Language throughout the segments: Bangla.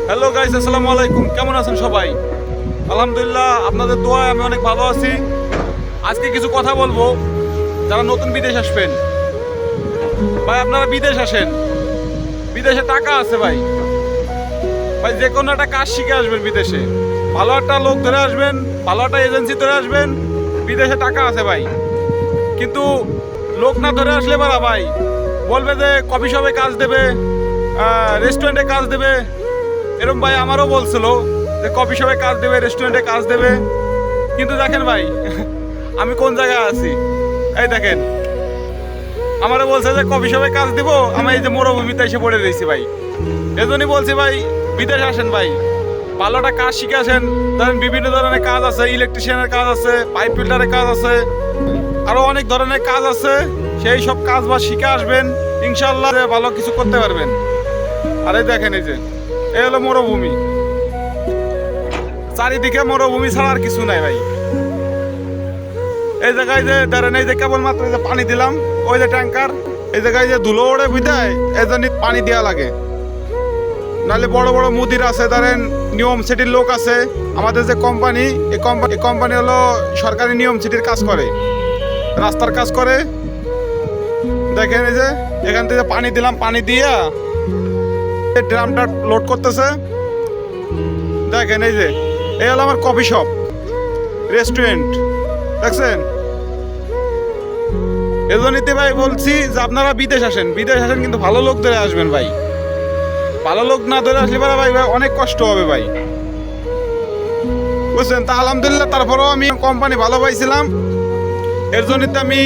হ্যালো গাইস, আসসালামু আলাইকুম। কেমন আছেন সবাই? আলহামদুলিল্লাহ, আপনাদের দোয়ায় আমি অনেক ভালো আছি। আজকে কিছু কথা বলবো যারা নতুন বিদেশ আসবেন। ভাই আপনারা বিদেশ আসেন, বিদেশে টাকা আছে ভাই। ভাই যে কোনো একটা কাজ শিখে আসবেন বিদেশে, ভালো একটা লোক ধরে আসবেন, ভালো একটা এজেন্সি ধরে আসবেন। বিদেশে টাকা আছে ভাই, কিন্তু লোক না ধরে আসলে বারা ভাই বলবে যে কফি শপে কাজ দেবে, রেস্টুরেন্টে কাজ দেবে। এরকম ভাই আমারও বলছিল যে কফি শপে কাজ দেবে, রেস্টুরেন্টে কাজ দেবে। কিন্তু দেখেন ভাই আমি কোন জায়গায় আছি, এই দেখেন আমারও বলছে যে কফি শপে কাজ দিব, আমি এই যে মরুভূমিতে এসে পড়ে রয়েছি ভাই। এজন্যই বলছি ভাই বিদেশে আসেন ভাই, ভালোটা কাজ শিখে আসেন। ধরেন বিভিন্ন ধরনের কাজ আছে, ইলেকট্রিশিয়ানের কাজ আছে, পাইপ ফিল্টারের কাজ আছে, আরো অনেক ধরনের কাজ আছে। সেই সব কাজ বা শিখে আসবেন, ইনশাল্লাহ ভালো কিছু করতে পারবেন। আর এই দেখেন এই যে এই হলো মরুভূমি, চারিদিকে মরুভূমি ছাড়া আর কিছু নাই ভাই। এই জায়গায় যে ধরেন এই যে কেবলমাত্র যে পানি দিলাম, ওই যে ট্যাঙ্কার, এই জায়গায় যে ধুলো ওড়ে বিদায় এই জন্য পানি দেওয়া লাগে। নাহলে বড় বড় মুদির আছে, ধরেন নিয়ম সিটির লোক আছে। আমাদের যে কোম্পানি, এই কোম্পানি হলো সরকারি নিয়ম সিটির কাজ করে, রাস্তার কাজ করে। দেখেন এই যে এখান থেকে পানি দিলাম, পানি দিয়া ড্রামটা লোড করতেছে। দেখেন এই যে এই হলো আমার কফি শপ, রেস্টুরেন্ট, দেখছেন? এজন্যই ভাই বলছি যে আপনারা বিদেশ আসেন, বিদেশ আসেন কিন্তু ভালো লোক ধরে আসবেন ভাই। ভালো লোক না ধরে আসলে ভাই ভাই অনেক কষ্ট হবে ভাই, বুঝছেন? তা আলহামদুলিল্লাহ তারপরেও আমি কোম্পানি ভালো পাইছিলাম, এর জন্যই তো আমি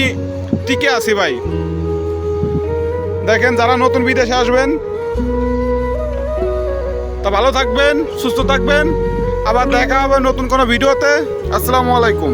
টিকে আছি ভাই। দেখেন যারা নতুন বিদেশে আসবেন তা ভালো থাকবেন, সুস্থ থাকবেন। আবার দেখা হবে নতুন কোনো ভিডিওতে। আসসালামু আলাইকুম।